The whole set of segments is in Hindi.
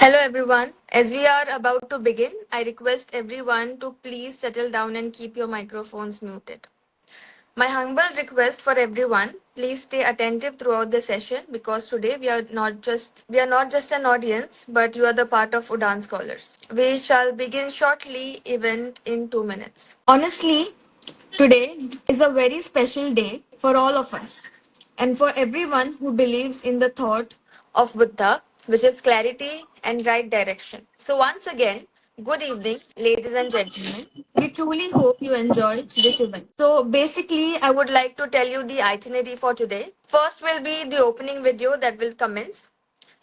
Hello everyone. As we are about to begin, I request everyone to please settle down and keep your microphones muted. My humble request for everyone, please stay attentive throughout the session because today we are not just an audience, but you are the part of Udan Scholars. We shall begin shortly, event in 2 minutes. Honestly, today is a very special day for all of us and for everyone who believes in the thought of Buddha, which is clarity and right direction. So, once again, good evening, ladies and gentlemen. We truly hope you enjoy this event. So, basically, I would like to tell you the itinerary for today. First will be the opening video that will commence.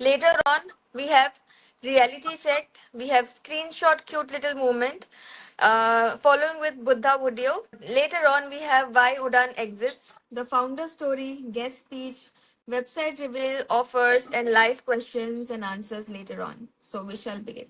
Later on, we have reality check, we have screenshot cute little moment, following with Buddha video. Later on, we have why Udan exits, the founder story, guest speech, website reveal, offers, and live questions and answers later on. So we shall begin.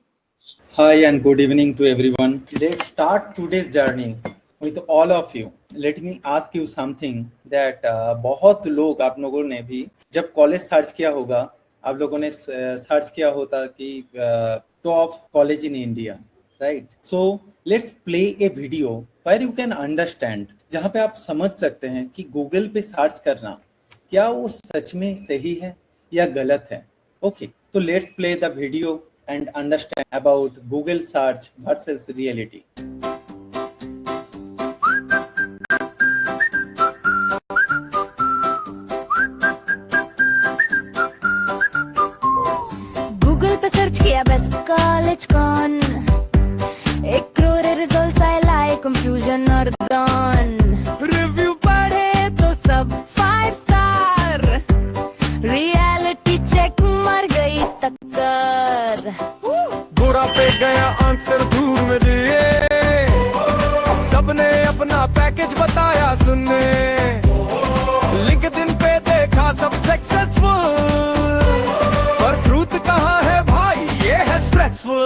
Hi and good evening to everyone. Let's start today's journey with all of you. Let me ask you something that बहुत लोग आप लोगों ने भी जब कॉलेज सर्च किया होगा, आप लोगों ने सर्च किया होता कि top college in India, right? So let's play a video where you can understand, जहाँ पे आप समझ सकते हैं कि गूगल पे सर्च करना क्या वो सच में सही है या गलत है. ओके, तो let's play the video and understand about Google search versus reality. Google पे सर्च किया बेस्ट कॉलेज कौन, 1 करोड़ रिजल्ट्स आए, लाए कंफ्यूजन और डॉन. रिव्यू पढ़े तो सब 5 स्टार, रियलिटी चेक मर गई टक्कर. बुरा पे गया आंसर दूर में दिए, सबने अपना पैकेज बताया सुनने, लिंक्डइन पे देखा सब सक्सेसफुल, पर ट्रूथ कहाँ है भाई ये है स्ट्रेसफुल.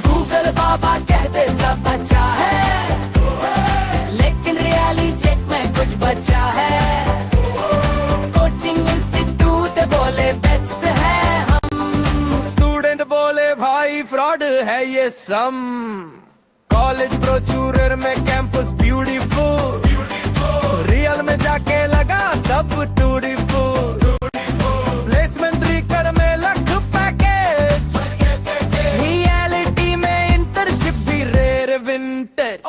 गूगल बाबा कहते सब अच्छा है, लेकिन रियलिटी चेक में कुछ बचा है. कोचिंग इंस्टीट्यूट बोले बेस्ट है, स्टूडेंट बोले भाई फ्रॉड है ये सम. कॉलेज ब्रोचूरर में कैंपस ब्यूटीफुल, रियल में जाके लगा सब ब्यूटीफुल. प्लेसमेंट रिकर में लख पैकेज, रियलिटी में इंटर्नशिप भी रेयर विंटेज.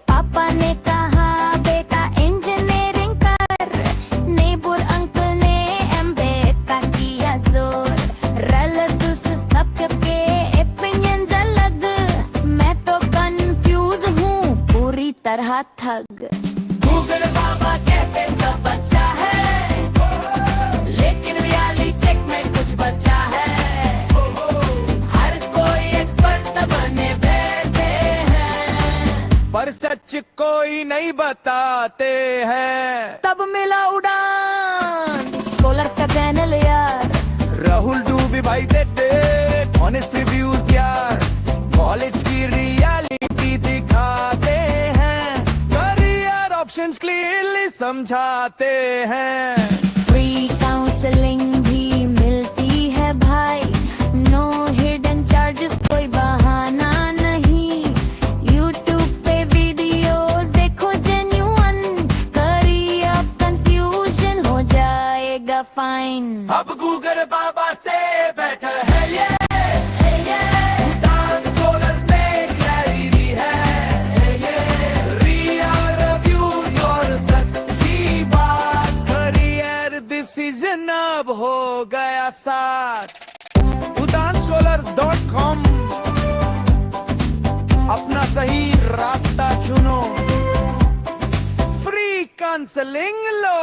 पापा ने कहा बेटा इंजीनियरिंग कर, नेबर अंकल ने एमबीए का किया जोर. रिलेटिव्स सबके ओपिनियंस अलग, मैं तो कंफ्यूज हूँ पूरी तरह ठग. गूगल बाबा कहते सब अच्छा है, लेकिन रियलिटी चेक में कुछ बचा है. हर कोई एक्सपर्ट बने बैठे हैं, पर सच कोई नहीं बताते हैं. तब मिला उड़ान स्कॉलर्स का चैनल यार. राहुल डूबी भाई देते ऑनेस्ट रिव्यूज यार, कॉलेज की रियलिटी दिखाते हैं, करियर ऑप्शंस क्लियरली समझाते हैं. फ्री काउंसलिंग भी मिलती है भाई, नो हिडन चार्जेस कोई बहाना नहीं. यूट्यूब पे वीडियोस देखो जेन्युइन, करियर कंफ्यूजन हो जाएगा फाइन. अब गूगल बाबा से बेटर है ये, उड़ान स्कॉलर्स में क्लैरिटी है ये, रियल रिव्यूज और सच्ची बात. करियर डिसीजन अब हो गया साथ. udanscholars.com, अपना सही रास्ता चुनो, फ्री काउंसलिंग लो.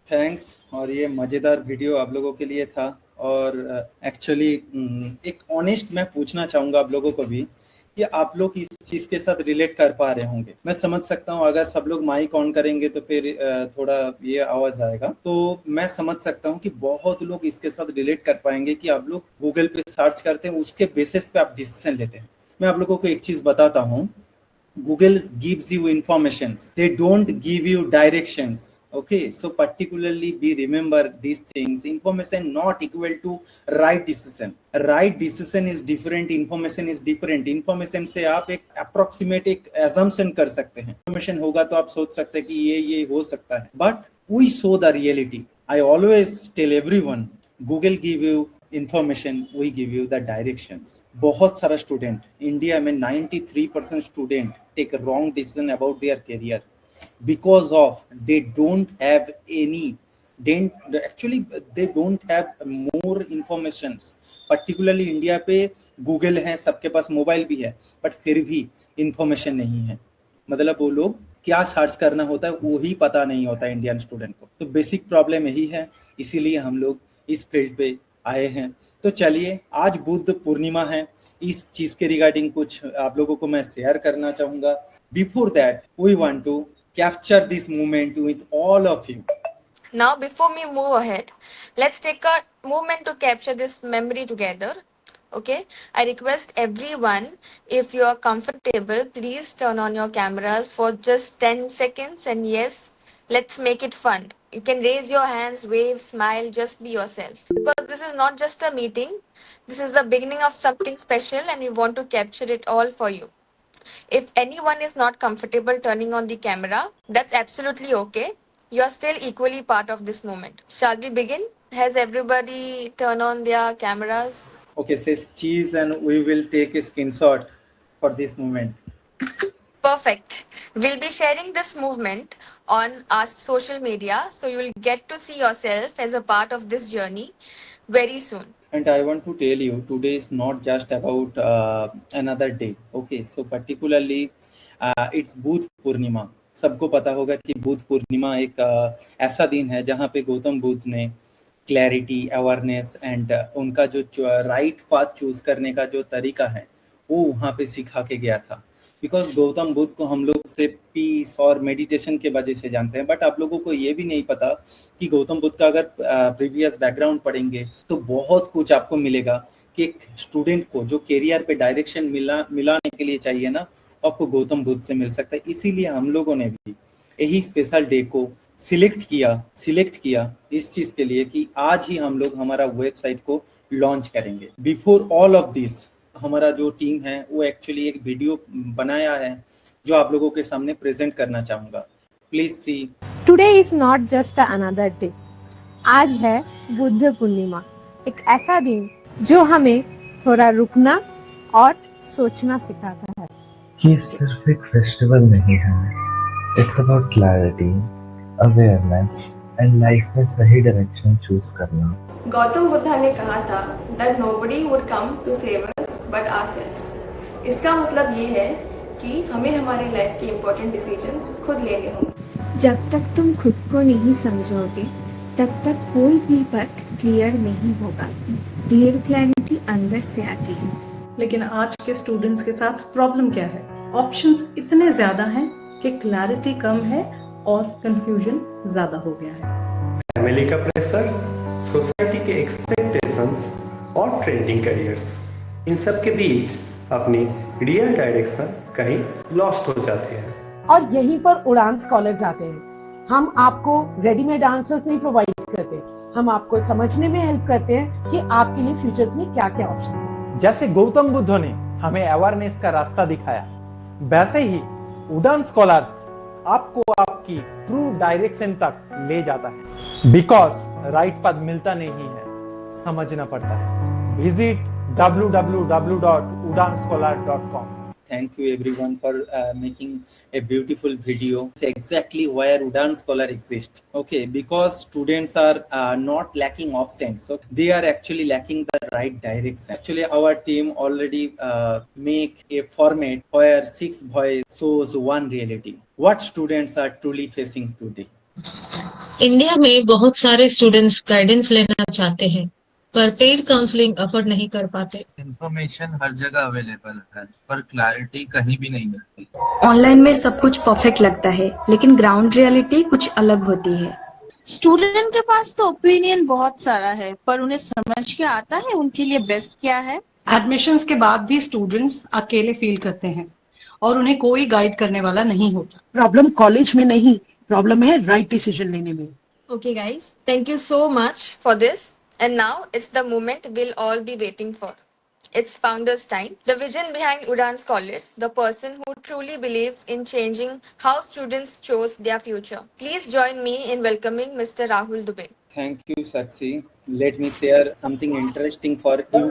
थैंक्स. और ये मज़ेदार वीडियो आप लोगों के लिए था. और एक्चुअली एक ऑनेस्ट मैं पूछना चाहूँगा आप लोगों को भी कि आप लोग इस चीज़ के साथ रिलेट कर पा रहे होंगे. मैं समझ सकता हूँ अगर सब लोग माइक ऑन करेंगे तो फिर थोड़ा ये आवाज़ आएगा, तो मैं समझ सकता हूँ कि बहुत लोग इसके साथ रिलेट कर पाएंगे कि आप लोग गूगल पे सर्च करते हैं, उसके बेसिस पे आप डिसीजन लेते हैं. मैं आप लोगों को एक चीज़ बताता हूँ, Google gives you informations. They don't give you directions. Okay, so particularly we remember these things. Information not equal to right decision. Right decision is different. Information is different. Information से आप एक approximate एक assumption कर सकते हैं. Information होगा तो आप सोच सकते हैं कि ये हो सकता है. But we show the reality. I always tell everyone, Google give you information, we give you the directions. बहुत सारा स्टूडेंट इंडिया में 93% student take wrong decision about their career because of they don't have any they don't have more informations. particularly India पे गूगल है, सबके पास मोबाइल भी है, बट फिर भी इंफॉर्मेशन नहीं है. मतलब वो लोग क्या सर्च करना होता है वो ही पता नहीं होता है इंडियन स्टूडेंट को. तो बेसिक प्रॉब्लम यही है, इसीलिए हम लोग इस फील्ड पे आए हैं. तो चलिए, आज बुद्ध पूर्णिमा है, इस चीज के रिगार्डिंग कुछ आप लोगों को मैं शेयर करना चाहूंगा. Before that we want to capture this moment with all of you. Now, before we move ahead, let's take a moment to capture this memory together. Okay, I request everyone, if you are comfortable, please turn on your cameras for just 10 seconds. And yes, let's make it fun. You can raise your hands, wave, smile, just be yourself. Because this is not just a meeting, this is the beginning of something special and we want to capture it all for you. If anyone is not comfortable turning on the camera, that's absolutely okay. You are still equally part of this moment. Shall we begin? Has everybody turned on their cameras? Okay, says cheese and we will take a screenshot for this moment. Perfect. We'll be sharing this movement on our social media, so you'll get to see yourself as a part of this journey very soon. And I want to tell you, today is not just about another day. Okay, so particularly it's Buddha Purnima. सबको पता होगा कि बुद्ध पूर्णिमा एक ऐसा दिन है जहाँ पे गौतम बुद्ध ने क्लैरिटी, अवेयरनेस एंड उनका जो राइट पाथ चूज करने का जो तरीका है वो वहाँ पे सिखा के गया था. बिकॉज गौतम बुद्ध को हम लोग से पीस और मेडिटेशन के वजह से जानते हैं, बट आप लोगों को ये भी नहीं पता कि गौतम बुद्ध का अगर प्रीवियस बैकग्राउंड पढ़ेंगे तो बहुत कुछ आपको मिलेगा कि एक स्टूडेंट को जो करियर पे डायरेक्शन मिलाने के लिए चाहिए ना, आपको गौतम बुद्ध से मिल सकता है. इसीलिए हम लोगों ने भी यही स्पेशल डे को सिलेक्ट किया इस चीज के लिए कि आज ही हम लोग हमारा वेबसाइट को लॉन्च करेंगे. बिफोर ऑल ऑफ दिस, हमारा जो टीम है वो एक्चुअली एक वीडियो बनाया है जो आप लोगों के सामने प्रेजेंट करना चाहूंगा. Please see. Today is not just another day. आज है बुद्ध पूर्णिमा, एक ऐसा दिन जो हमें थोड़ा रुकना और सोचना सिखाता है. ये सिर्फ एक फेस्टिवल नहीं है, it's about clarity, awareness and life में सही डायरेक्शन चूज करना. गौतम बुद्धा ने कहा था that nobody would come to save us but ourselves. इसका मतलब ये है कि हमें हमारी लाइफ के इम्पोर्टेंट डिसीजंस खुद लेने होंगे. जब तक तुम खुद को नहीं समझोगे तब तक कोई भी पथ क्लियर नहीं होगा. रियल क्लैरिटी अंदर से आती है. लेकिन आज के स्टूडेंट्स के साथ प्रॉब्लम क्या है? ऑप्शंस इतने ज्यादा हैं कि क्लैरिटी कम है और कंफ्यूजन ज्यादा हो गया है. फैमिली का प्रेशर, सोसाइटी के एक्सपेक्टेशंस और ट्रेंडिंग करियर्स, इन सब के बीच अपनी रियल डायरेक्शन कहीं लॉस्ट हो जाती है. और यहीं पर उड़ान स्कॉलर्स आते हैं. हम आपको रेडीमेड आंसर्स नहीं प्रोवाइड करते, हम आपको समझने में हेल्प करते हैं कि आपके लिए फ्यूचर्स में क्या क्या ऑप्शन है. जैसे गौतम बुद्ध ने हमें अवेयरनेस का रास्ता दिखाया, वैसे ही उड़ान स्कॉलर्स आपको आपकी ट्रू डायरेक्शन तक ले जाता है. बिकॉज राइट पाथ मिलता नहीं है, समझना पड़ता है. Visit www.udanscholar.com. Thank you everyone for making a beautiful video. It's exactly where Udaan Scholar exists. Okay, because students are not lacking options, so they are actually lacking the right direction. Actually, our team already make a format where 6 voice shows one reality. What students are truly facing today. India में बहुत सारे स्टूडेंट्स गाइडेंस लेना चाहते हैं पर पेड काउंसलिंग अफोर्ड नहीं कर पाते. इंफॉर्मेशन हर जगह अवेलेबल है पर क्लैरिटी कहीं भी नहीं मिलती. ऑनलाइन में सब कुछ परफेक्ट लगता है लेकिन ग्राउंड रियलिटी कुछ अलग होती है. स्टूडेंट के पास तो ओपिनियन बहुत सारा है पर उन्हें समझ के आता है उनके लिए बेस्ट क्या है. एडमिशंस के बाद भी स्टूडेंट्स अकेले फील करते हैं और उन्हें कोई गाइड करने वाला नहीं होता। प्रॉब्लम कॉलेज में नहीं, प्रॉब्लम है राइट डिसीजन लेने में। Okay, guys, thank you so much for this. And now it's the moment we'll all be waiting for. It's Founders Time. The vision behind Udan Scholars, the person who truly believes in changing how students chose their future. Please join me in welcoming Mr. Rahul Dubey. Thank you, Sakshi. Let me share something interesting for you.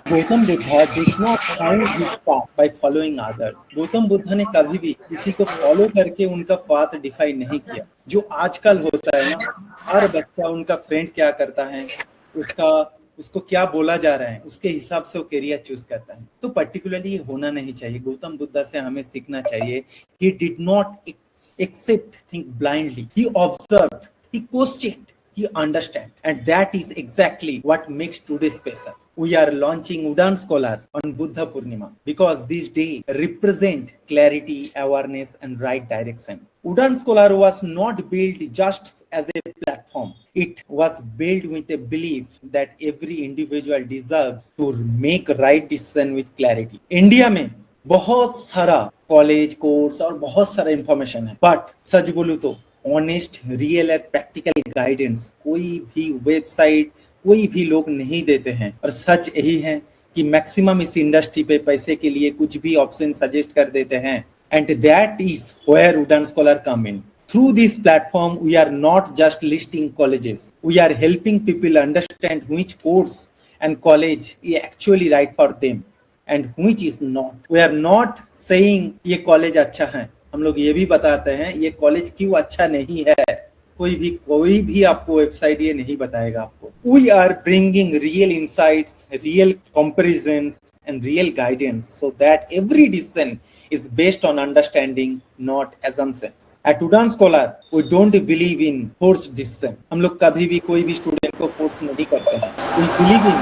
Gautam Buddha did not find his path by following others. Gautam Buddha ने कभी भी किसी को फॉलो करके उनका पाथ डिफाइन नहीं किया। जो आजकल होता है ना, हर बच्चा उनका फ्रेंड क्या करता है, उसको क्या बोला जा रहा है, उसके हिसाब से वो करियर चूज करता है। तो पर्टिकुलरली ये होना नहीं चाहिए। गौतम बुद्ध से हमें सीखना चाहिए। He did not accept things blindly. He observed, he questioned, he understand, and that is exactly what makes today special. We are launching Udan Scholar on Buddha Purnima because this day represent clarity, awareness, and right direction. Udan Scholar was not built just as a platform. It was built with a belief that every individual deserves to make right decision with clarity. India में बहुत सारा कॉलेज कोर्स और बहुत सारा इंफॉर्मेशन है, बट सच बोलूं तो honest, real and practical guidance कोई भी वेबसाइट, कोई भी लोग नहीं देते हैं। और सच यही है कि मैक्सिमम इस इंडस्ट्री पे पैसे के लिए कुछ भी ऑप्शन सजेस्ट कर देते हैं, and that is where Udan scholar come in. Through this platform, we are not just listing colleges. We are helping people understand which course and college is actually right for them and which is not. We are not saying ये कॉलेज अच्छा है, हम लोग ये भी बताते हैं ये कॉलेज क्यों अच्छा नहीं है। कोई भी आपको वेबसाइट ये नहीं बताएगा आपको। We are bringing real insights, real comparisons and real guidance so that every decision is based on understanding, not assumptions. At Udan Scholar, we don't believe in forced decision. हम लोग कभी भी कोई भी स्टूडेंट को फोर्स नहीं करते हैं। We believe in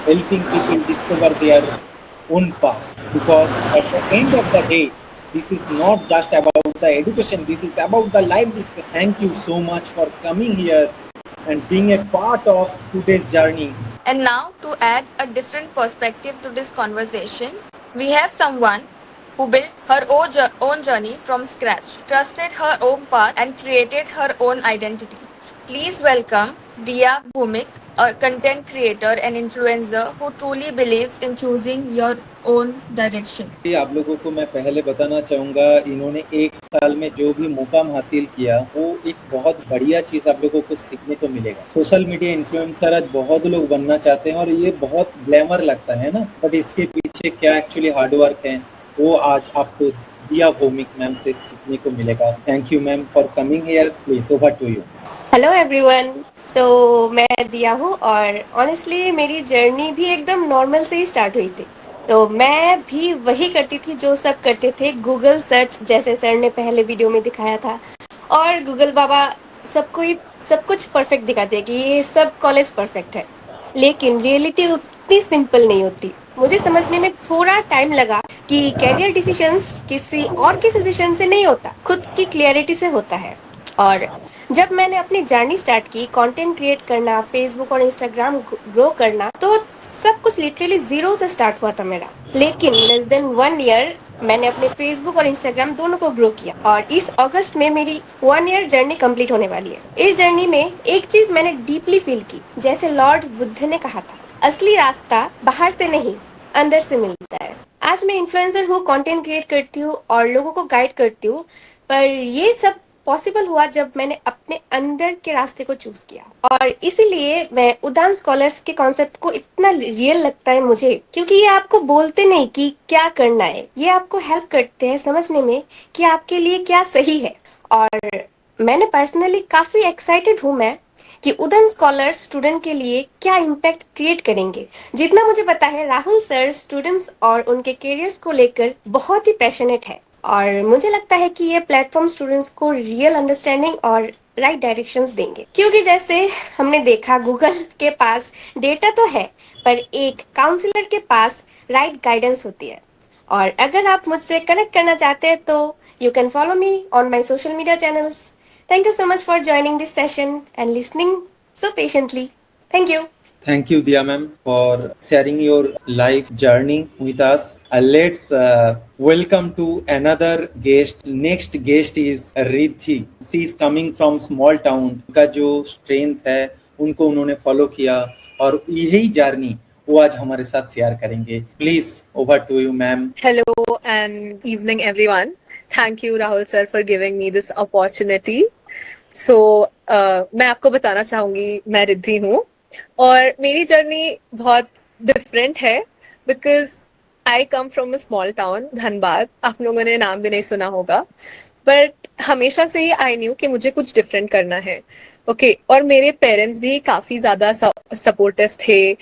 helping people discover their own path, because at the end of the day, this is not just about the education, this is about the life decision. Thank you so much for coming here and being a part of today's journey. And now, to add a different perspective to this conversation, we have someone who built her own journey from scratch, trusted her own path, and created her own identity. Please welcome Dia Bhumik, a content creator and influencer who truly believes in choosing your own direction. आप लोगों को मैं पहले बताना चाहूँगा, इन्होंने एक साल में जो भी मुकाम हासिल किया वो एक बहुत बढ़िया चीज़ आप लोगों को सीखने को मिलेगा। सोशल मीडिया इन्फ्लुएंसर आज बहुत लोग बनना चाहते हैं और ये बहुत ग्लैमर लगता है ना, बट इसके पीछे क्या एक्चुअली हार्डवर्क है वो आज आपको दिया भौमिक मैम से सीखने को मिलेगा। Thank you ma'am for coming here, please over to you. Hello everyone, मैं दिया हूँ और ऑनेस्टली मेरी जर्नी भी एकदम नॉर्मल से ही स्टार्ट हुई थी। तो मैं भी वही करती थी जो सब करते थे, गूगल सर्च जैसे सर ने पहले वीडियो में दिखाया था, और गूगल बाबा सबको ही सब कुछ परफेक्ट दिखाते हैं कि ये सब कॉलेज परफेक्ट है, लेकिन रियलिटी उतनी सिंपल नहीं होती। मुझे समझने में थोड़ा टाइम लगा कि कैरियर डिसीजंस किसी और के सजेशन से नहीं होता, खुद की क्लियरिटी से होता है। और जब मैंने अपनी जर्नी स्टार्ट की, कंटेंट क्रिएट करना, फेसबुक और इंस्टाग्राम ग्रो करना, तो सब कुछ लिटरली जीरो से स्टार्ट हुआ था मेरा। लेकिन लेस देन 1 ईयर मैंने अपने फेसबुक और इंस्टाग्राम दोनों को ग्रो किया और इस अगस्त में मेरी 1 ईयर जर्नी कंप्लीट होने वाली है। इस जर्नी में एक चीज मैंने डीपली फील की, जैसे लॉर्ड बुद्ध ने कहा था, असली रास्ता बाहर से नहीं अंदर से मिलता है। आज मैं इन्फ्लुएंसर हूँ, कंटेंट क्रिएट करती हूँ और लोगों को गाइड करती हूँ, पर ये सब पॉसिबल हुआ जब मैंने अपने अंदर के रास्ते को चूज किया। और इसीलिए मैं उदान स्कॉलर्स के कॉन्सेप्ट को इतना रियल लगता है मुझे, क्योंकि ये आपको बोलते नहीं कि क्या करना है, ये आपको हेल्प करते हैं समझने में कि आपके लिए क्या सही है। और मैंने पर्सनली काफी एक्साइटेड हूँ मैं कि उदान स्कॉलर्स स्टूडेंट के लिए क्या इम्पैक्ट क्रिएट करेंगे। जितना मुझे पता है, राहुल सर स्टूडेंट्स और उनके करियर्स को लेकर बहुत ही पैशनेट है और मुझे लगता है कि ये प्लेटफॉर्म स्टूडेंट्स को रियल अंडरस्टैंडिंग और राइट डायरेक्शंस देंगे। क्योंकि जैसे हमने देखा, गूगल के पास डेटा तो है, पर एक काउंसलर के पास राइट गाइडेंस होती है। और अगर आप मुझसे कनेक्ट करना चाहते हैं तो you can follow me on my social media channels. Thank you so much for joining this session and listening so patiently. Thank you. Thank you, Dia ma'am, for sharing your life journey with us. Let's welcome to another guest. Next guest is Riddhi. She is coming from small town. उनका जो strength है, उनको उन्होंने follow किया और यही journey वो आज हमारे साथ शेयर करेंगे. Please, over to you, ma'am. Hello and evening, everyone. Thank you, Rahul sir, for giving me this opportunity. So, मैं आपको बताना चाहूंगी मैं रिद्धि हूँ और मेरी जर्नी बहुत डिफरेंट है because I come from a small town Dhanbad. आप लोगों ने नाम भी नहीं सुना होगा बट हमेशा से ही आई न्यू कि मुझे कुछ डिफरेंट करना है. ओके और मेरे पेरेंट्स भी काफ़ी ज़्यादा सपोर्टिव थे.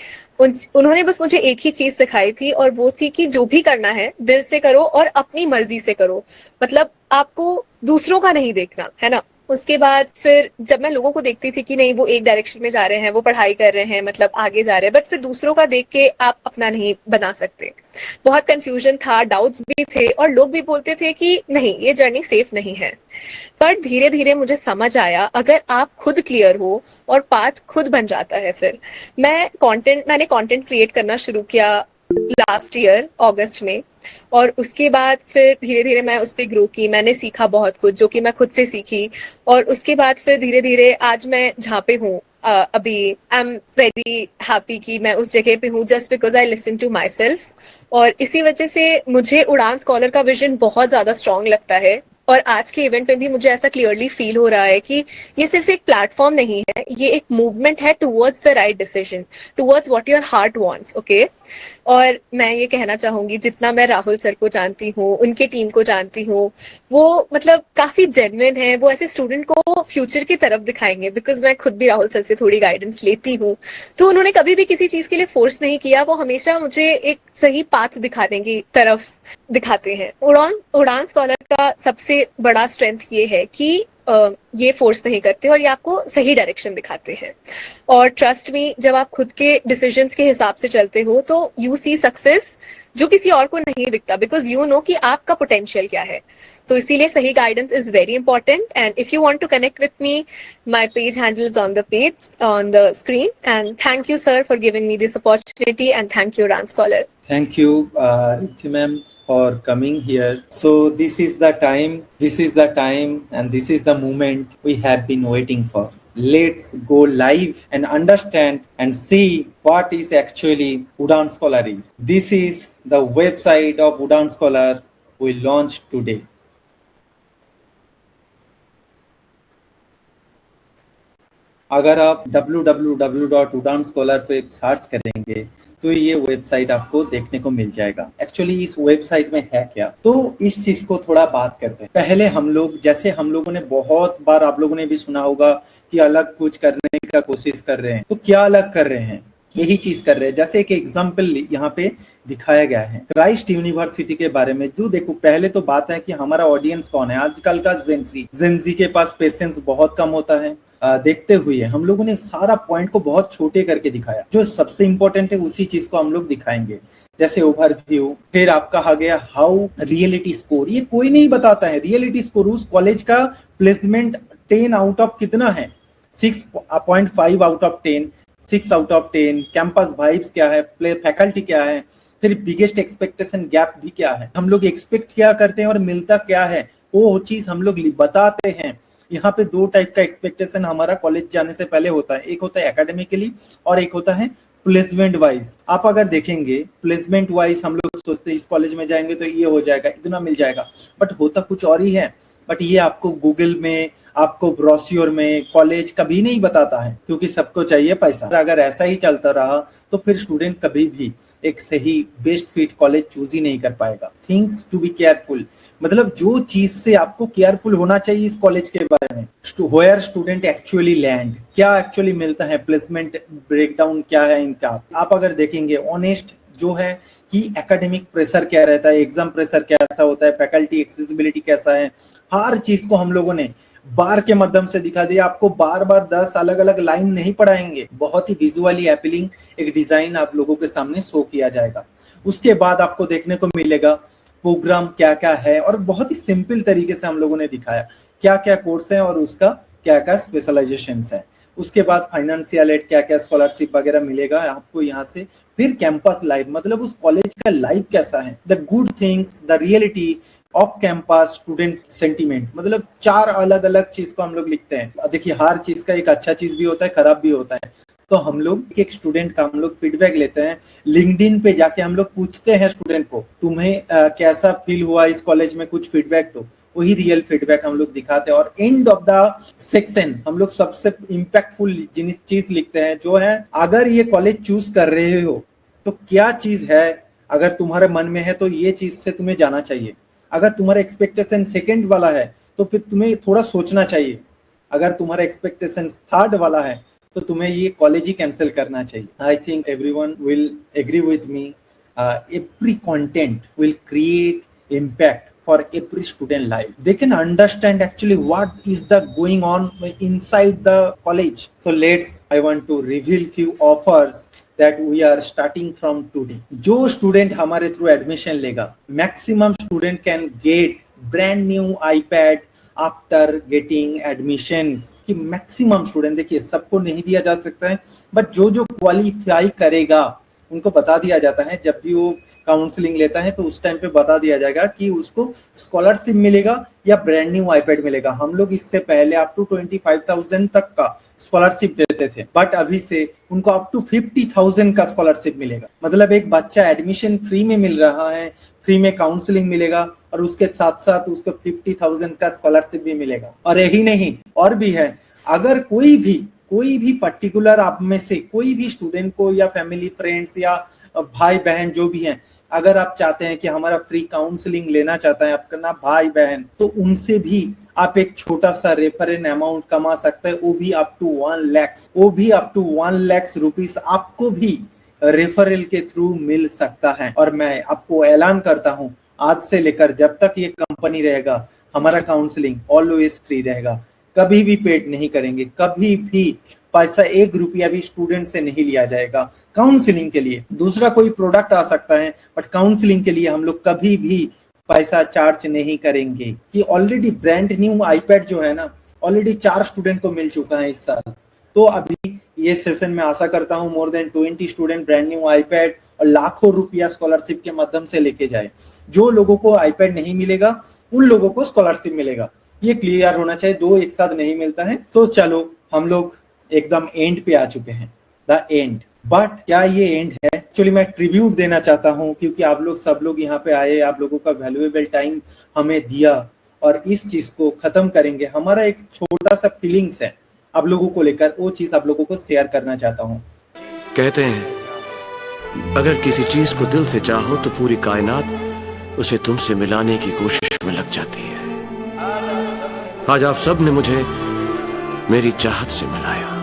उन्होंने बस मुझे एक ही चीज़ सिखाई थी और वो थी कि जो भी करना है दिल से करो और अपनी मर्जी से करो. मतलब आपको दूसरों का नहीं देखना है ना. उसके बाद फिर जब मैं लोगों को देखती थी कि नहीं वो एक डायरेक्शन में जा रहे हैं, वो पढ़ाई कर रहे हैं, मतलब आगे जा रहे हैं, बट फिर दूसरों का देख के आप अपना नहीं बना सकते. बहुत कंफ्यूजन था, डाउट्स भी थे और लोग भी बोलते थे कि नहीं ये जर्नी सेफ नहीं है. पर धीरे धीरे मुझे समझ आया अगर आप खुद क्लियर हो और पाथ खुद बन जाता है. फिर मैंने कंटेंट क्रिएट करना शुरू किया लास्ट ईयर अगस्त में और उसके बाद फिर धीरे धीरे मैं उस पर ग्रो की. मैंने सीखा बहुत कुछ जो कि मैं खुद से सीखी और उसके बाद फिर धीरे धीरे आज मैं जहाँ पे हूँ अभी आई एम वेरी हैप्पी कि मैं उस जगह पे हूँ just because I listen to myself. और इसी वजह से मुझे उड़ान स्कॉलर का विजन बहुत ज़्यादा स्ट्रॉन्ग लगता है और आज के इवेंट पे भी मुझे ऐसा क्लियरली फील हो रहा है कि ये सिर्फ एक प्लेटफॉर्म नहीं है, ये एक मूवमेंट है towards the right decision, towards what your heart wants. Okay और मैं ये कहना चाहूंगी जितना मैं राहुल सर को जानती हूँ, उनके टीम को जानती हूँ, वो मतलब काफी जेन्युइन है. वो ऐसे स्टूडेंट को फ्यूचर की तरफ दिखाएंगे बिकॉज मैं खुद भी राहुल सर से थोड़ी गाइडेंस लेती हूँ. तो उन्होंने कभी भी किसी चीज के लिए फोर्स नहीं किया, वो हमेशा मुझे एक सही पाथ दिखाने की तरफ दिखाते हैं. उड़ान स्कॉलर का सबसे बड़ा स्ट्रेंथ ये है कि ये फोर्स नहीं करते और ये आपको सही डायरेक्शन दिखाते हैं. और ट्रस्ट मी जब आप खुद के डिसीजंस के हिसाब से चलते हो तो यू सी सक्सेस जो किसी और को नहीं दिखता बिकॉज यू नो कि आपका पोटेंशियल क्या है. तो इसीलिए सही guidance is very important. And if you want to connect with me, my page handle is on the screen. And thank you sir for giving me this opportunity and thank you Udaan scholar. Thank you, Riddhi ma'am, for coming here. So this is the time, and this is the moment we have been waiting for. Let's go live and understand and see what is actually Udaan Scholar is. This is the website of Udaan Scholar we launched today. अगर आप www.udanscholar पे सर्च करेंगे तो ये वेबसाइट आपको देखने को मिल जाएगा. एक्चुअली इस वेबसाइट में है क्या, तो इस चीज को थोड़ा बात करते हैं. पहले हम लोगों ने बहुत बार, आप लोगों ने भी सुना होगा कि अलग कुछ करने का कोशिश कर रहे हैं. तो क्या अलग कर रहे हैं? यही चीज कर रहे हैं. जैसे एक एग्जाम्पल यहाँ पे दिखाया गया है क्राइस्ट यूनिवर्सिटी के बारे में. जो देखो पहले तो बात है कि हमारा ऑडियंस कौन है. आजकल का जेंजी के पास पेशेंस बहुत कम होता है. देखते हुए हम लोगों ने सारा पॉइंट को बहुत छोटे करके दिखाया. जो सबसे इंपॉर्टेंट है उसी चीज को हम लोग दिखाएंगे. जैसे ओवरव्यू, फिर आपका आ गया हाउ रियलिटी स्कोर. ये कोई नहीं बताता है रियलिटी स्कोर. उस कॉलेज का प्लेसमेंट 10 आउट ऑफ कितना है, 6.5 out of 10, 6 out of 10. Campus vibes क्या है, फैकल्टी क्या है, फिर बिगेस्ट एक्सपेक्टेशन गैप भी क्या है, हम लोग एक्सपेक्ट क्या करते हैं और मिलता क्या है, वो चीज हम लोग बताते हैं. यहाँ पे 2 टाइप का एक्सपेक्टेशन हमारा कॉलेज जाने से पहले होता है. एक होता है एकेडमिकली और एक होता है प्लेसमेंट वाइज. आप अगर देखेंगे प्लेसमेंट वाइज हम लोग सोचते हैं इस कॉलेज में जाएंगे तो ये हो जाएगा, इतना मिल जाएगा, बट होता कुछ और ही है. बट ये आपको गूगल में, आपको ब्रोश्योर में कॉलेज कभी नहीं बताता है क्योंकि सबको चाहिए पैसा. अगर ऐसा ही चलता रहा तो फिर स्टूडेंट कभी भी एक सही बेस्ट फिट कॉलेज चूज ही नहीं कर पाएगा. थिंग्स टू बी केयरफुल, मतलब जो चीज से आपको केयरफुल होना चाहिए इस कॉलेज के बारे में. वेयर स्टूडेंट एक्चुअली लैंड, क्या एक्चुअली मिलता है, प्लेसमेंट ब्रेकडाउन क्या है इनका. आप अगर देखेंगे ऑनेस्ट जो है कि एकेडमिक प्रेशर क्या रहता है, एग्जाम प्रेशर कैसा होता है, फैकल्टी एक्सेसिबिलिटी कैसा है, हर चीज को हम लोगों ने बार के माध्यम से दिखा दिया. आपको बार बार 10 अलग अलग लाइन नहीं पढ़ाएंगे, बहुत ही विजुअली अपीलिंग एक डिजाइन आप लोगों के सामने शो किया जाएगा. उसके बाद आपको देखने को मिलेगा प्रोग्राम क्या क्या है और बहुत ही सिंपल तरीके से हम लोगों ने दिखाया क्या क्या कोर्स है और उसका क्या क्या स्पेशलाइजेशन है. उसके बाद फाइनेंशियल एड क्या क्या स्कॉलरशिप वगैरह मिलेगा आपको यहाँ से, फिर कैंपस लाइफ मतलब उस कॉलेज का लाइफ कैसा है, the good things, the reality off campus, student sentiment, मतलब 4 अलग अलग चीज को हम लोग लिखते हैं। देखिए हर चीज का एक अच्छा चीज भी होता है, खराब भी होता है। तो हम लोग एक स्टूडेंट का हम लोग फीडबैक लेते हैं, लिंक्डइन पे जाके हम लोग पूछते हैं स्टूडेंट को तुम्हें कैसा फील हुआ इस कॉलेज में, कुछ फीडबैक दो, वही रियल फीडबैक हम लोग दिखाते हैं। और एंड ऑफ द सेक्शन हम लोग सबसे इम्पैक्टफुल चीज लिखते हैं जो है, अगर ये कॉलेज चूज कर रहे हो तो क्या चीज है अगर तुम्हारे मन में है तो ये चीज से तुम्हें जाना चाहिए। अगर तुम्हारा एक्सपेक्टेशन सेकंड वाला है तो फिर तुम्हें थोड़ा सोचना चाहिए। अगर तुम्हारा एक्सपेक्टेशन थर्ड वाला है तो तुम्हें ये कॉलेज ही कैंसिल करना चाहिए। I think everyone will agree with me, every content will create impact for every student life. They can understand actually what is the going on inside the college. So I want to reveal few offers that we are starting from today. जो student हमारे through admission लेगा, maximum student can get brand new iPad after getting admissions. कि maximum student, देखिए सबको नहीं दिया जा सकता है, but जो qualify करेगा उनको बता दिया जाता है। जब भी वो काउंसलिंग लेता है तो उस टाइम पे बता दिया जाएगा कि उसको स्कॉलरशिप मिलेगा या ब्रांड न्यू आईपैड मिलेगा। हम लोग इससे पहले अप टू 25,000 तक का स्कॉलरशिप देते थे, बट अभी से उनको अप टू 50,000 का स्कॉलरशिप मिलेगा। मतलब एक बच्चा एडमिशन फ्री में मिल रहा है, फ्री में काउंसलिंग मिलेगा और उसके साथ साथ उसको 50,000 का स्कॉलरशिप भी मिलेगा। और यही नहीं, और भी है, अगर कोई भी पर्टिकुलर आप में से कोई भी स्टूडेंट को या फैमिली फ्रेंड्स या भाई बहन जो भी हैं, अगर आप चाहते हैं कि हमारा फ्री काउंसलिंग लेना चाहता है आपका ना भाई बहन, तो उनसे भी आप एक छोटा सा रेफरेंस अमाउंट कमा सकते हैं, वो भी अप टू 1 लाख रुपीस आपको भी रेफरल के थ्रू मिल सकता है। और मैं आपको ऐलान करता हूं, आज से लेकर जब तक ये कंपनी रहेगा हमारा काउंसलिंग ऑलवेज फ्री रहेगा, कभी भी पेड नहीं करेंगे, कभी भी पैसा 1 रुपया भी स्टूडेंट से नहीं लिया जाएगा काउंसलिंग के लिए। दूसरा कोई प्रोडक्ट आ सकता है बट काउंसलिंग के लिए हम लोग कभी भी पैसा चार्ज नहीं करेंगे। कि ऑलरेडी ब्रांड न्यू आईपैड जो है ना, ऑलरेडी 4 स्टूडेंट को मिल चुका है इस साल। तो अभी ये सेशन में आशा करता हूँ more than 20 student brand new iPad और लाखों रुपया स्कॉलरशिप के माध्यम से लेके जाए। जो लोगों को आईपैड नहीं मिलेगा उन लोगों को स्कॉलरशिप मिलेगा, ये क्लियर होना चाहिए। 2 एक साथ नहीं मिलता है। तो चलो हम लोग एकदम एंड पे आ चुके हैं, द एंड। बट क्या ये एंड है? एक्चुअली मैं ट्रिब्यूट देना चाहता हूँ क्योंकि आप लोग सब लोग यहाँ पे आए, आप लोगों का वैल्यूएबल टाइम हमें दिया और इस चीज को खत्म करेंगे। हमारा एक छोटा सा फीलिंग्स है आप लोगों को लेकर, वो चीज आप लोगों को शेयर करना चाहता हूँ। कहते हैं अगर किसी चीज को दिल से चाहो तो पूरी कायनात उसे तुमसे मिलाने की कोशिश में लग जाती है। आज आप सब ने मुझे मेरी चाहत से मिलाया।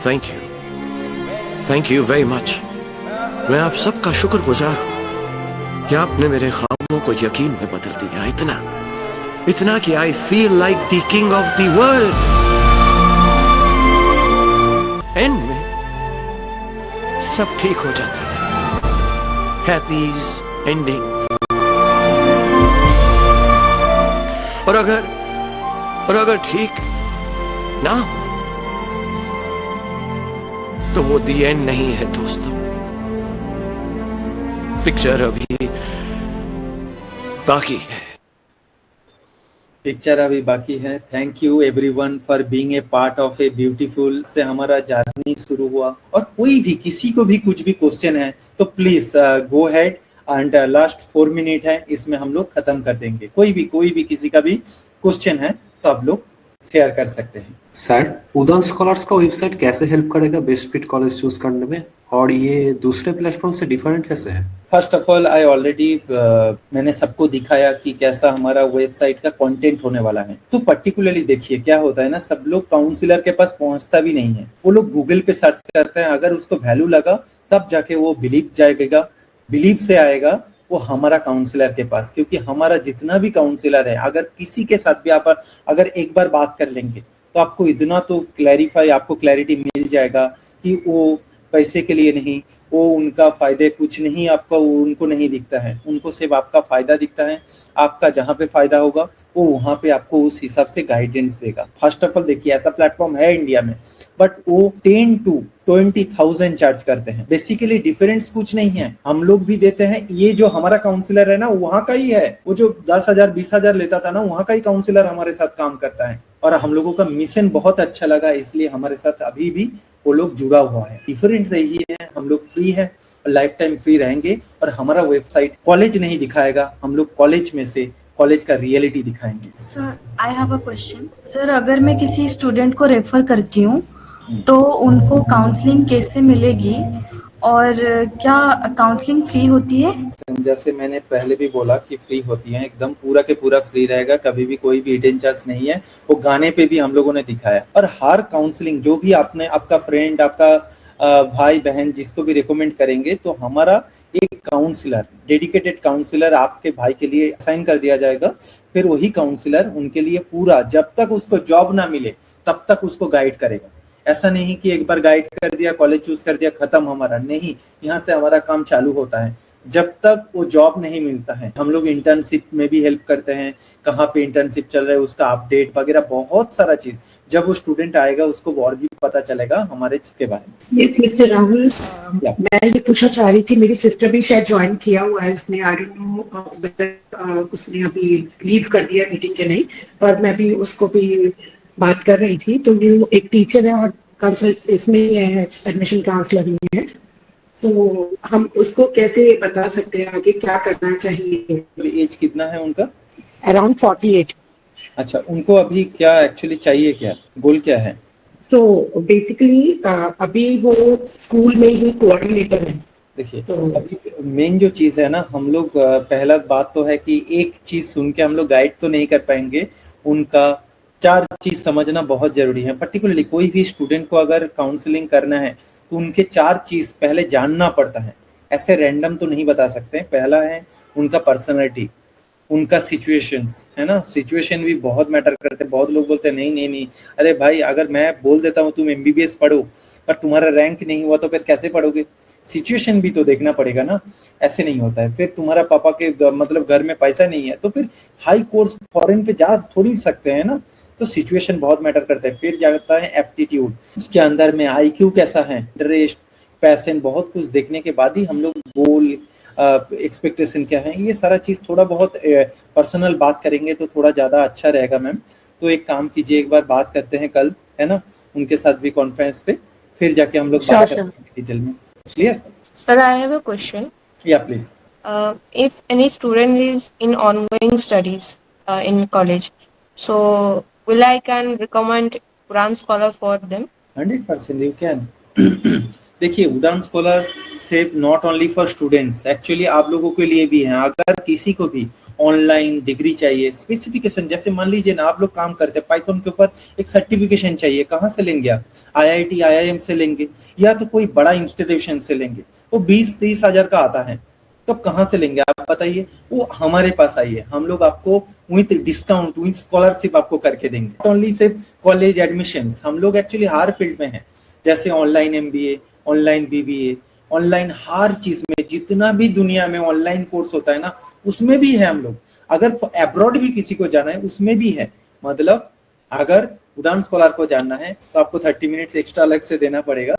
Thank you very much. मैं आप सबका शुक्रगुजार हूँ कि आपने मेरे ख्वाबों को यकीन में बदल दिया। इतना कि I feel like the king of the world. And में सब ठीक हो जाता है, हैप्पीज एंडिंग्स। और अगर ठीक ना हो तो वो दी एंड नहीं है दोस्तों, पिक्चर अभी बाकी है। Thank you everyone for being a part of a beautiful से हमारा जर्नी शुरू हुआ। और कोई भी किसी को भी कुछ भी क्वेश्चन है तो please go head and last 4 minute है, इसमें हम लोग खत्म कर देंगे। कोई भी किसी का भी क्वेश्चन है तो आप लोग शेयर कर सकते हैं। सर, उड़ान स्कॉलर्स का वेबसाइट कैसे हेल्प करेगा बेस्ट फिट कॉलेज चूज करने में, और ये दूसरे प्लेटफॉर्म से डिफरेंट कैसे है? First of all I already मैंने सबको दिखाया कि कैसा हमारा वेबसाइट का कंटेंट होने वाला है। तो पर्टिकुलरली देखिए क्या होता है ना, सब लोग काउंसलर के पास पहुंचता भी नहीं है, वो लोग गूगल पे सर्च करते हैं, अगर उसको वैल्यू लगा तब जाके वो बिलीव से आएगा वो हमारा काउंसलर के पास। क्योंकि हमारा जितना भी काउंसलर है, अगर किसी के साथ भी आप अगर एक बार बात कर लेंगे तो आपको इतना तो आपको क्लैरिटी मिल जाएगा कि वो पैसे के लिए नहीं, वो उनका फायदे कुछ नहीं आपका उनको नहीं दिखता है, उनको सिर्फ आपका फायदा दिखता है। आपका जहाँ पे फायदा होगा वो वहाँ पे आपको उस हिसाब से गाइडेंस देगा। फर्स्ट ऑफ ऑल देखिए ऐसा प्लेटफॉर्म है इंडिया में, बट वो 10 to 20,000 चार्ज करते हैं। बेसिकली डिफरेंस कुछ नहीं है, हम लोग भी देते हैं। ये जो हमारा काउंसलर है ना वहाँ का ही है, वो जो 10,000 20,000 लेता था ना वहाँ का ही काउंसलर हमारे साथ काम करता है। और हम लोगों का मिशन बहुत अच्छा लगा, इसलिए हमारे साथ अभी भी वो लोग जुड़ा हुआ है। डिफरेंस यही है, हम लोग फ्री है, लाइफ टाइम फ्री रहेंगे। और हमारा वेबसाइट कॉलेज नहीं दिखाएगा, हम लोग कॉलेज में से कॉलेज का रियलिटी दिखाएंगे। Sir I have a question. Sir अगर मैं किसी स्टूडेंट को रेफर करती हूँ तो उनको काउंसलिंग कैसे मिलेगी और क्या काउंसलिंग फ्री होती है? जैसे मैंने पहले भी बोला कि फ्री होती है, एकदम पूरा के पूरा फ्री रहेगा, कभी भी कोई भी हिडन चार्ज नहीं है। वो गाने पे भी हम लोगों ने दिखाया। और हर काउंसलिंग जो भी आपने आपका फ्रेंड आपका भाई बहन जिसको भी रिकमेंड करेंगे तो हमारा एक काउंसलर डेडिकेटेड काउंसलर आपके भाई के लिए असाइन कर दिया जाएगा। फिर वही काउंसलर उनके लिए पूरा जब तक उसको जॉब ना मिले तब तक उसको गाइड करेगा। ऐसा नहीं कि एक बार गाइड कर दिया, कॉलेज चूज कर दिया, खत्म हमारा नहीं। यहाँ से हमारा काम चालू होता है जब तक वो जॉब नहीं मिलता है। हम लोग इंटर्नशिप में भी हेल्प करते हैं, कहाँ पे इंटर्नशिप चल रहा है उसका अपडेट वगैरह बहुत सारा चीज। जब वो स्टूडेंट आएगा उसको और भी पता चलेगा हमारे के बारे में। मिस्टर राहुल, मैं ये पूछना चाह रही थी, मेरी सिस्टर भी शायद ज्वाइन किया हुआ है उसने, आई डोंट नो उसने अभी लीव कर दिया मीटिंग के नहीं, पर मैं भी उसको भी बात कर रही थी। तो वो एक टीचर है और कंसल्ट इसमें है, एडमिशन काउंसलर ही है। तो हम उसको कैसे बता सकते हैं आगे क्या करना चाहिए? एज कितना है उनका? अराउंड 48। अच्छा, उनको अभी क्या एक्चुअली चाहिए, क्या गोल क्या है? सो बेसिकली अभी वो स्कूल में ही कोऑर्डिनेटर है। देखिए अभी मेन जो चीज है ना, हम लोग पहला बात तो है कि एक चीज सुन के हम लोग गाइड तो नहीं कर पाएंगे, उनका 4 चीज समझना बहुत जरूरी है। पर्टिकुलरली कोई भी स्टूडेंट को अगर काउंसलिंग करना है तो उनके 4 चीज पहले जानना पड़ता है, ऐसे रैंडम तो नहीं बता सकते। पहला है उनका पर्सनैलिटी, उनका सिचुएशन है ना, सिचुएशन भी बहुत मैटर करते हैं। बहुत लोग बोलते हैं नहीं, अरे भाई अगर मैं बोल देता हूँ तुम MBBS पढ़ो पर तुम्हारा रैंक नहीं हुआ तो फिर कैसे पढ़ोगे? सिचुएशन भी तो देखना पड़ेगा ना, ऐसे नहीं होता है। फिर तुम्हारा पापा के मतलब घर में पैसा नहीं है तो फिर हाई कोर्स फॉरेन पे जा थोड़ी सकते हैं ना, तो सिचुएशन बहुत मैटर करता है। फिर जाता है एप्टीट्यूड, उसके अंदर में IQ कैसा है, इंटरेस्ट, पैशन, बहुत कुछ देखने के बाद ही हम लोग गोल एक्सपेक्टेशन क्या है, ये सारा चीज थोड़ा बहुत पर्सनल बात करेंगे तो थोड़ा ज्यादा अच्छा रहेगा मैम। तो एक काम कीजिए, एक बार बात करते हैं कल, है ना, उनके साथ भी कॉन्फ्रेंस पे, फिर जाके हम लोग बात करेंगे डिटेल में। Clear? Sir, I have a question. या please. If any student is in ongoing studies in college, so will I can recommend Udan Scholar for them? 100% you can. देखिए उड़ान स्कॉलर सिर्फ not only for students, actually आप लोगों के लिए भी है। अगर किसी को भी ऑनलाइन डिग्री चाहिए, स्पेसिफिकेशन, जैसे मान लीजिए ना आप लोग काम करते हैं पाइथन के ऊपर, एक सर्टिफिकेशन चाहिए, कहाँ से लेंगे आप? IIT IIM से लेंगे या तो कोई बड़ा इंस्टीट्यूशन से लेंगे, वो 20-30 हजार का आता है, तो कहाँ से लेंगे आप बताइए? वो हमारे पास आइए, हम लोग आपको विथ डिस्काउंट विथ स्कॉलरशिप आपको करके देंगे। नॉट ओनली सिर्फ कॉलेज एडमिशंस, हम लोग एक्चुअली हर फील्ड में हैं, जैसे online MBA, online BBA, online हर चीज में, जितना भी दुनिया में ऑनलाइन कोर्स होता है ना उसमें भी है हम लोग। अगर अब्रॉड भी किसी को जाना है उसमें भी है। मतलब अगर उड़ान स्कॉलर को जानना है तो आपको 30 मिनट्स एक्स्ट्रा अलग से देना पड़ेगा,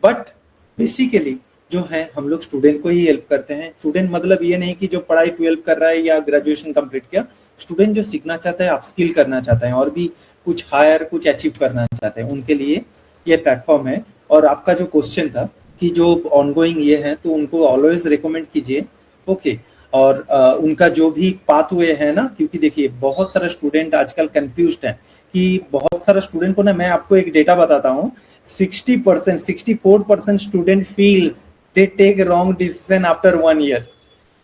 बट बेसिकली जो है हम लोग स्टूडेंट को ही हेल्प करते हैं। स्टूडेंट मतलब ये नहीं कि जो पढ़ाई 12 कर रहा है या ग्रेजुएशन कंप्लीट किया, स्टूडेंट जो सीखना चाहता है, अपस्किल करना चाहता है और भी कुछ हायर कुछ अचीव करना चाहते हैं, उनके लिए ये प्लेटफॉर्म है। और आपका जो क्वेश्चन था कि जो ऑनगोइंग ये है तो उनको ऑलवेज रिकमेंड कीजिए, ओके। और उनका जो भी पाथवे है ना, क्योंकि देखिए बहुत सारा स्टूडेंट आजकल कंफ्यूज्ड है कि बहुत सारा स्टूडेंट को ना, मैं आपको एक डेटा बताता हूँ, 64% student feels they take wrong decision after 1 year.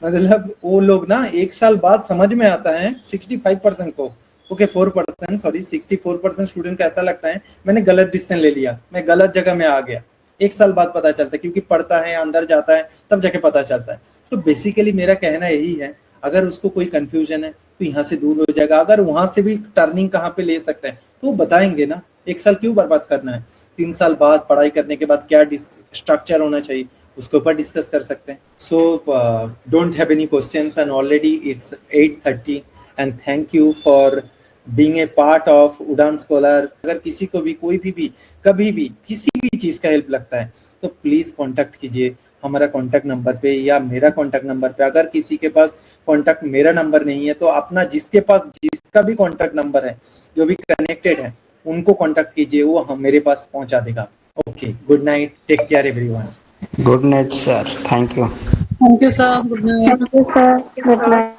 मतलब वो लोग ना 1 साल बाद समझ में आता है 65% को, ओके 4% सॉरी 64% स्टूडेंट को ऐसा लगता है मैंने गलत डिसीजन ले लिया, मैं गलत जगह में आ गया। 1 साल बाद पता चलता है, क्योंकि पढ़ता है, अंदर जाता है, तब जाके पता चलता है। तो बेसिकली मेरा कहना यही है, अगर उसको कोई कंफ्यूजन है तो यहाँ से दूर हो जाएगा। अगर वहां से भी टर्निंग कहाँ पे ले सकते हैं तो वो बताएंगे ना, एक साल क्यों बर्बाद करना है? 3 साल बाद पढ़ाई करने के बाद क्या स्ट्रक्चर होना चाहिए उसके ऊपर डिस्कस कर सकते हैं. So don't have any questions and already it's 8:30 and thank you for being a part of उड़ान स्कॉलर. अगर किसी को भी कोई भी कभी भी किसी भी चीज का हेल्प लगता है तो प्लीज कांटेक्ट कीजिए हमारा कांटेक्ट नंबर पे या मेरा कांटेक्ट नंबर पे. अगर किसी के पास कांटेक्ट मेरा नंबर नहीं है तो अपना जिसके पास जिसका भी कांटेक्ट नंबर है जो भी कनेक्टेड है उनको कांटेक्ट कीजिए, वो हम मेरे पास पहुंचा देगा. Okay, good night, take care everyone. Good night sir, thank you. Thank you sir, good night. Thank you, sir. Good night.